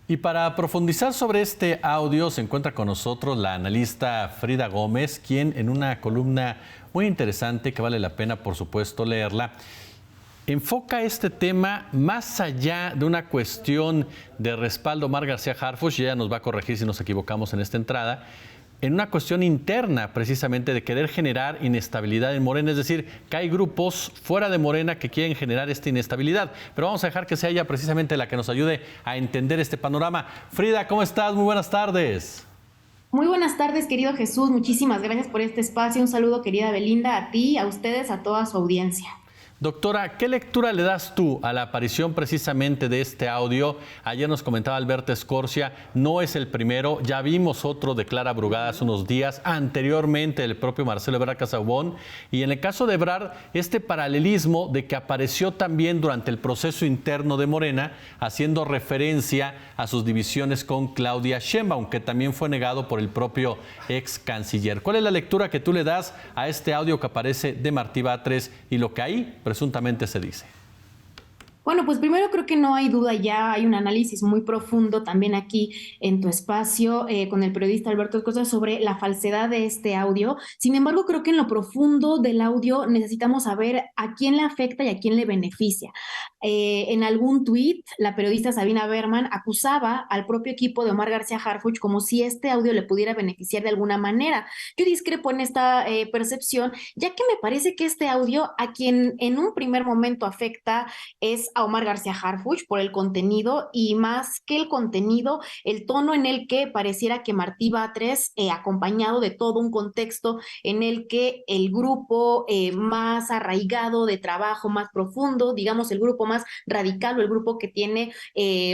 Y para profundizar sobre este audio se encuentra con nosotros la analista Frida Gómez, quien en una columna muy interesante que vale la pena, por supuesto, leerla, enfoca este tema más allá de una cuestión de respaldo a Omar García Harfuch, y ella nos va a corregir si nos equivocamos en esta entrada, en una cuestión interna precisamente de querer generar inestabilidad en Morena, es decir, que hay grupos fuera de Morena que quieren generar esta inestabilidad. Pero vamos a dejar que sea ella precisamente la que nos ayude a entender este panorama. Frida, ¿cómo estás? Muy buenas tardes. Muy buenas tardes, querido Jesús. Muchísimas gracias por este espacio. Un saludo, querida Belinda, a ti, a ustedes, a toda su audiencia. Doctora, ¿qué lectura le das tú a la aparición precisamente de este audio? Ayer nos comentaba Alberto Escorcia, no es el primero, ya vimos otro de Clara Brugada hace unos días, anteriormente el propio Marcelo Ebrard Casaubon, y en el caso de Ebrard, este paralelismo de que apareció también durante el proceso interno de Morena, haciendo referencia a sus divisiones con Claudia Sheinbaum, que también fue negado por el propio ex canciller. ¿Cuál es la lectura que tú le das a este audio que aparece de Martí Batres y lo que ahí presuntamente se dice? Bueno, pues primero creo que no hay duda, ya hay un análisis muy profundo también aquí en tu espacio con el periodista Alberto Escorcia sobre la falsedad de este audio. Sin embargo, creo que en lo profundo del audio necesitamos saber a quién le afecta y a quién le beneficia. En algún tuit, la periodista Sabina Berman acusaba al propio equipo de Omar García Harfuch como si este audio le pudiera beneficiar de alguna manera. Yo discrepo en esta percepción, ya que me parece que este audio a quien en un primer momento afecta es a Omar García Harfuch por el contenido y más que el contenido, el tono en el que pareciera que Martí Batres, acompañado de todo un contexto en el que el grupo más arraigado de trabajo, más profundo, digamos el grupo más radical o el grupo que tiene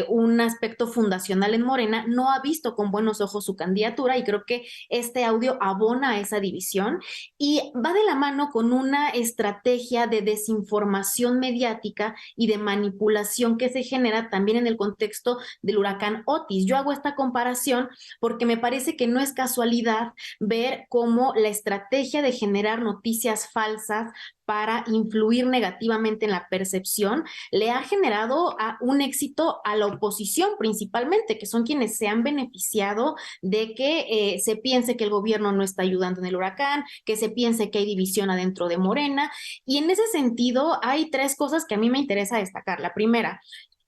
un aspecto fundacional en Morena, no ha visto con buenos ojos su candidatura y creo que este audio abona a esa división y va de la mano con una estrategia de desinformación mediática y de manipulación que se genera también en el contexto del huracán Otis. Yo hago esta comparación porque me parece que no es casualidad ver cómo la estrategia de generar noticias falsas para influir negativamente en la percepción, le ha generado un éxito a la oposición principalmente, que son quienes se han beneficiado de que se piense que el gobierno no está ayudando en el huracán, que se piense que hay división adentro de Morena. Y en ese sentido hay tres cosas que a mí me interesa destacar. La primera,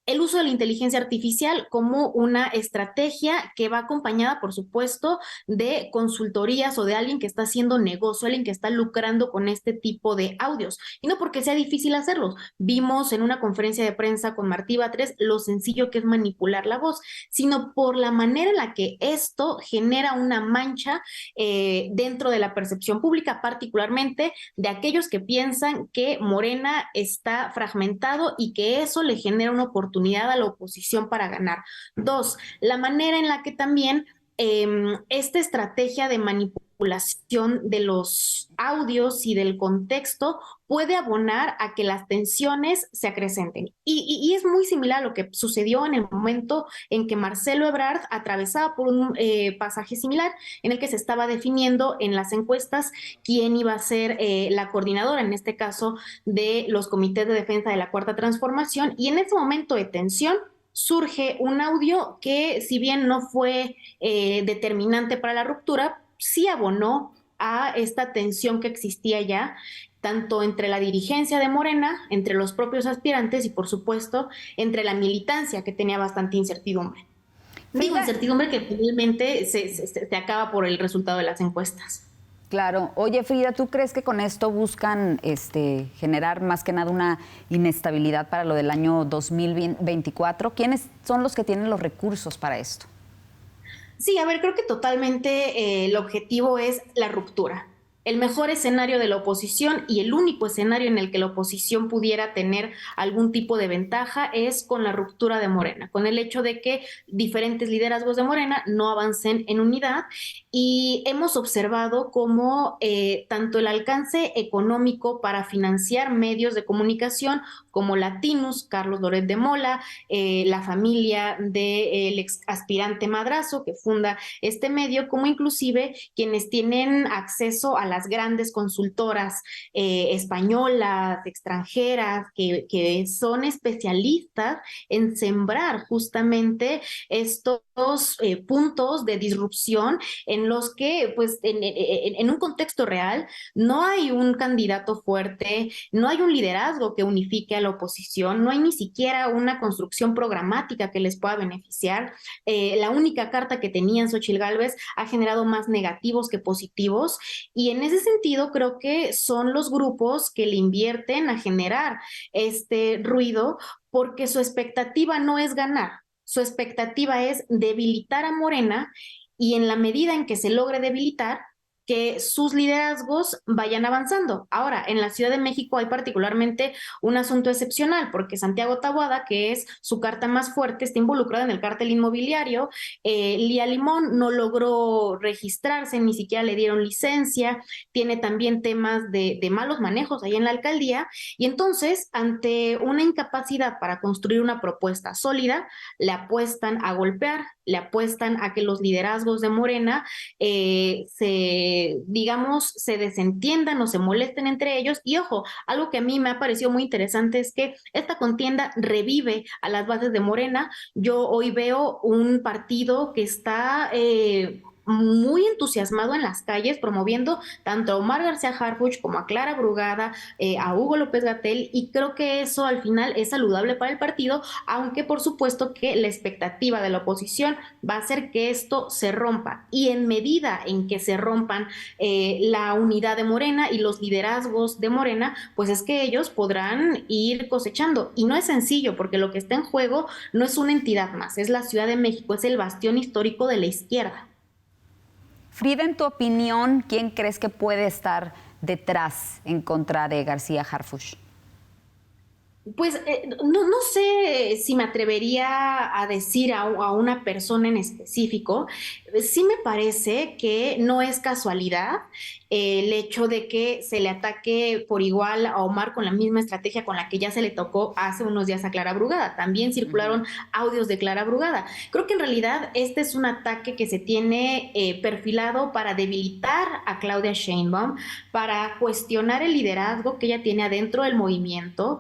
el uso de la inteligencia artificial como una estrategia que va acompañada, por supuesto, de consultorías o de alguien que está haciendo negocio, alguien que está lucrando con este tipo de audios. Y no porque sea difícil hacerlos. Vimos en una conferencia de prensa con Martí Batres lo sencillo que es manipular la voz, sino por la manera en la que esto genera una mancha dentro de la percepción pública, particularmente de aquellos que piensan que Morena está fragmentado y que eso le genera una oportunidad a la oposición para ganar. Dos, la manera en la que también esta estrategia de manipulación de los audios y del contexto puede abonar a que las tensiones se acrecenten. Y es muy similar a lo que sucedió en el momento en que Marcelo Ebrard atravesaba por un pasaje similar en el que se estaba definiendo en las encuestas quién iba a ser la coordinadora, en este caso de los comités de defensa de la Cuarta Transformación, y en ese momento de tensión surge un audio que, si bien no fue determinante para la ruptura, sí abonó a esta tensión que existía ya, tanto entre la dirigencia de Morena, entre los propios aspirantes y, por supuesto, entre la militancia que tenía bastante incertidumbre. Digo Frida, incertidumbre que finalmente se acaba por el resultado de las encuestas. claro. Oye, Frida, ¿tú crees que con esto buscan generar más que nada una inestabilidad para lo del año 2024? ¿Quiénes son los que tienen los recursos para esto? Sí, a ver, creo que totalmente el objetivo es la ruptura. El mejor escenario de la oposición y el único escenario en el que la oposición pudiera tener algún tipo de ventaja es con la ruptura de Morena, con el hecho de que diferentes liderazgos de Morena no avancen en unidad y hemos observado cómo tanto el alcance económico para financiar medios de comunicación como Latinus, Carlos Loret de Mola, la familia del ex aspirante Madrazo, que funda este medio, como inclusive quienes tienen acceso a las grandes consultoras españolas, extranjeras, que son especialistas en sembrar justamente estos puntos de disrupción en los que, pues, en un contexto real, no hay un candidato fuerte, no hay un liderazgo que unifique a la oposición, no hay ni siquiera una construcción programática que les pueda beneficiar. La única carta que tenían Xochitl Gálvez ha generado más negativos que positivos, y en ese sentido creo que son los grupos que le invierten a generar este ruido, porque su expectativa no es ganar, su expectativa es debilitar a Morena, y en la medida en que se logre debilitar, que sus liderazgos vayan avanzando. Ahora, en la Ciudad de México hay particularmente un asunto excepcional, porque Santiago Taboada, que es su carta más fuerte, está involucrado en el cártel inmobiliario. Lía Limón no logró registrarse, ni siquiera le dieron licencia, tiene también temas de malos manejos ahí en la alcaldía, y entonces, ante una incapacidad para construir una propuesta sólida, le apuestan a golpear, le apuestan a que los liderazgos de Morena digamos, se desentiendan o se molesten entre ellos. Y ojo, algo que a mí me ha parecido muy interesante es que esta contienda revive a las bases de Morena. Yo hoy veo un partido que está muy entusiasmado en las calles, promoviendo tanto a Omar García Harfuch como a Clara Brugada, a Hugo López-Gatell, y creo que eso al final es saludable para el partido, aunque por supuesto que la expectativa de la oposición va a ser que esto se rompa, y en medida en que se rompan la unidad de Morena y los liderazgos de Morena, pues es que ellos podrán ir cosechando, y no es sencillo, porque lo que está en juego no es una entidad más, es la Ciudad de México, es el bastión histórico de la izquierda. Frida, en tu opinión, ¿quién crees que puede estar detrás en contra de García Harfuch? Pues no sé si me atrevería a decir a una persona en específico. Sí me parece que no es casualidad el hecho de que se le ataque por igual a Omar con la misma estrategia con la que ya se le tocó hace unos días a Clara Brugada. También circularon audios de Clara Brugada. Creo que en realidad este es un ataque que se tiene perfilado para debilitar a Claudia Sheinbaum, para cuestionar el liderazgo que ella tiene adentro del movimiento,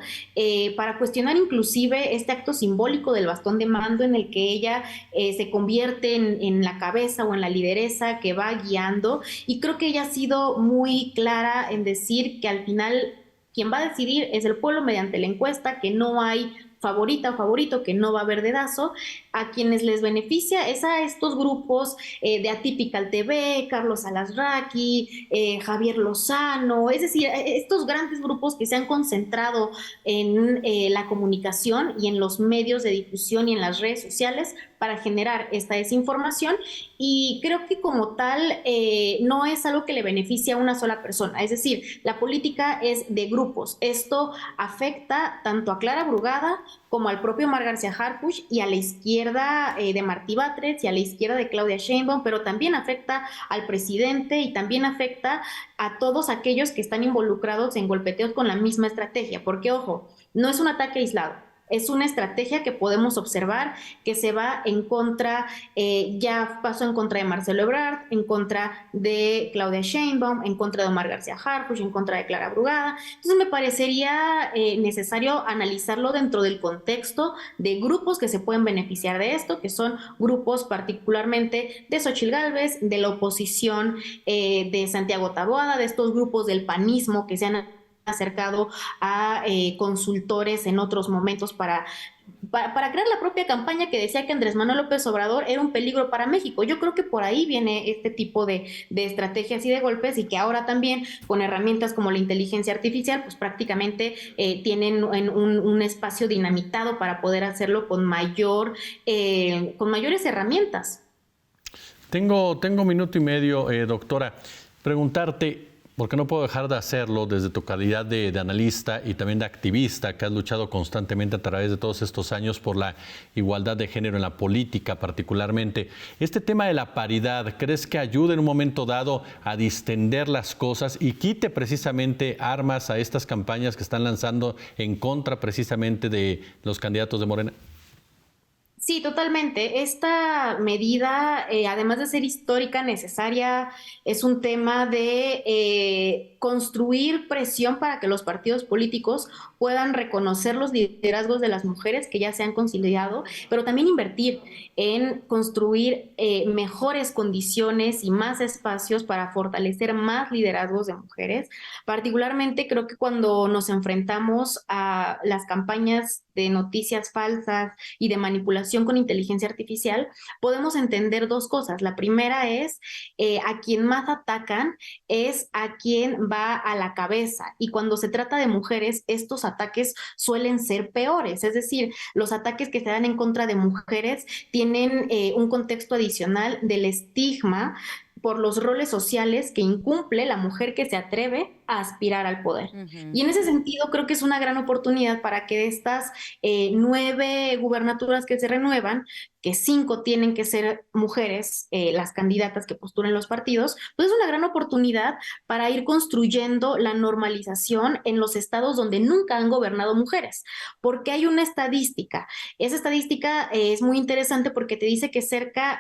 para cuestionar inclusive este acto simbólico del bastón de mando en el que ella se convierte en la cabeza o en la lideresa que va guiando, y creo que ella ha sido muy clara en decir que al final quien va a decidir es el pueblo mediante la encuesta, que no hay favorita o favorito, que no va a haber dedazo. A quienes les beneficia es a estos grupos de Atypical TV, Carlos Alasraqui, Javier Lozano, es decir, estos grandes grupos que se han concentrado en la comunicación y en los medios de difusión y en las redes sociales para generar esta desinformación, y creo que como tal no es algo que le beneficie a una sola persona, es decir, la política es de grupos. Esto afecta tanto a Clara Brugada como al propio Omar García Harfuch y a la izquierda de Martí Batres y a la izquierda de Claudia Sheinbaum, pero también afecta al presidente y también afecta a todos aquellos que están involucrados en golpeteos con la misma estrategia, porque ojo, no es un ataque aislado. Es una estrategia que podemos observar que se va en contra, ya pasó en contra de Marcelo Ebrard, en contra de Claudia Sheinbaum, en contra de Omar García Harfuch, en contra de Clara Brugada. Entonces me parecería necesario analizarlo dentro del contexto de grupos que se pueden beneficiar de esto, que son grupos particularmente de Xochitl Gálvez, de la oposición de Santiago Taboada, de estos grupos del panismo que se han acercado a consultores en otros momentos para crear la propia campaña que decía que Andrés Manuel López Obrador era un peligro para México. Yo creo que por ahí viene este tipo de estrategias y de golpes, y que ahora también con herramientas como la inteligencia artificial, pues prácticamente tienen un espacio dinamitado para poder hacerlo con mayores herramientas. Tengo 1 minuto y medio, doctora. Preguntarte, Porque no puedo dejar de hacerlo desde tu calidad de analista y también de activista, que has luchado constantemente a través de todos estos años por la igualdad de género en la política particularmente. Este tema de la paridad, ¿crees que ayude en un momento dado a distender las cosas y quite precisamente armas a estas campañas que están lanzando en contra precisamente de los candidatos de Morena? Sí, totalmente. Esta medida, además de ser histórica, necesaria, es un tema de construir presión para que los partidos políticos puedan reconocer los liderazgos de las mujeres que ya se han consolidado, pero también invertir en construir mejores condiciones y más espacios para fortalecer más liderazgos de mujeres. Particularmente creo que cuando nos enfrentamos a las campañas de noticias falsas y de manipulación con inteligencia artificial, podemos entender dos cosas. La primera es a quien más atacan es a quien va a la cabeza, y cuando se trata de mujeres, estos ataques suelen ser peores, es decir, los ataques que se dan en contra de mujeres tienen un contexto adicional del estigma por los roles sociales que incumple la mujer que se atreve a aspirar al poder. Y en ese sentido creo que es una gran oportunidad para que de estas 9 gubernaturas que se renuevan, que 5 tienen que ser mujeres, las candidatas que postulen los partidos, pues es una gran oportunidad para ir construyendo la normalización en los estados donde nunca han gobernado mujeres, porque hay una estadística. Esa estadística es muy interesante porque te dice que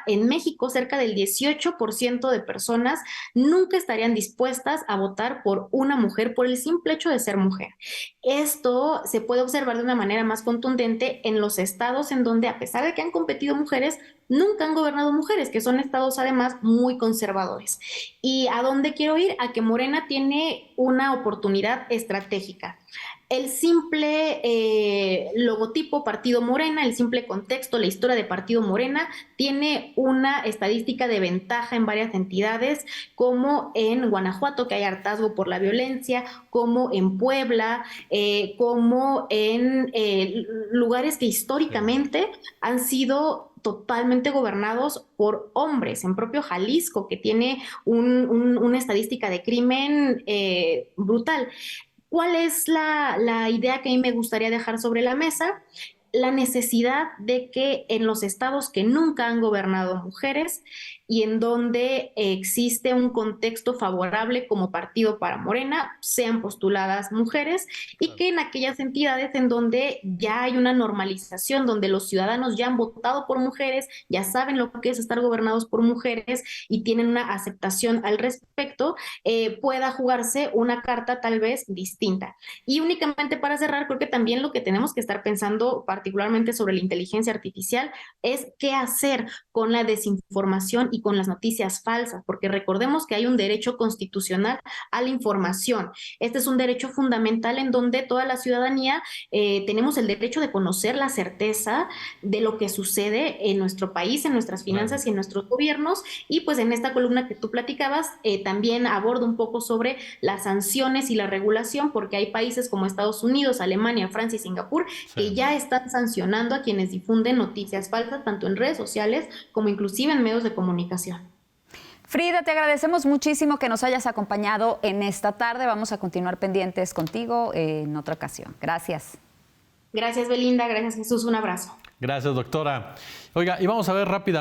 en México, cerca del 18% de personas nunca estarían dispuestas a votar por una mujer por el simple hecho de ser mujer. Esto se puede observar de una manera más contundente en los estados en donde, a pesar de que han competido mujeres, nunca han gobernado mujeres, que son estados además muy conservadores. ¿Y a dónde quiero ir? A que Morena tiene una oportunidad estratégica. El simple logotipo Partido Morena, el simple contexto, la historia de Partido Morena, tiene una estadística de ventaja en varias entidades, como en Guanajuato, que hay hartazgo por la violencia, como en Puebla, como en lugares que históricamente han sido totalmente gobernados por hombres, en propio Jalisco, que tiene una estadística de crimen brutal. ¿Cuál es la idea que a mí me gustaría dejar sobre la mesa? La necesidad de que en los estados que nunca han gobernado mujeres y en donde existe un contexto favorable como partido para Morena, sean postuladas mujeres, y que en aquellas entidades en donde ya hay una normalización, donde los ciudadanos ya han votado por mujeres, ya saben lo que es estar gobernados por mujeres y tienen una aceptación al respecto, pueda jugarse una carta tal vez distinta. Y únicamente para cerrar, creo que también lo que tenemos que estar pensando, particularmente sobre la inteligencia artificial, es qué hacer con la desinformación y con las noticias falsas, porque recordemos que hay un derecho constitucional a la información. Este es un derecho fundamental en donde toda la ciudadanía tenemos el derecho de conocer la certeza de lo que sucede en nuestro país, en nuestras finanzas y en nuestros gobiernos. Y pues en esta columna que tú platicabas, también abordo un poco sobre las sanciones y la regulación, porque hay países como Estados Unidos, Alemania, Francia y Singapur que ya están sancionando a quienes difunden noticias falsas, tanto en redes sociales como inclusive en medios de comunicación. Frida, te agradecemos muchísimo que nos hayas acompañado en esta tarde. Vamos a continuar pendientes contigo en otra ocasión. Gracias. Gracias, Belinda. Gracias, Jesús. Un abrazo. Gracias, doctora. Oiga, y vamos a ver rápidamente.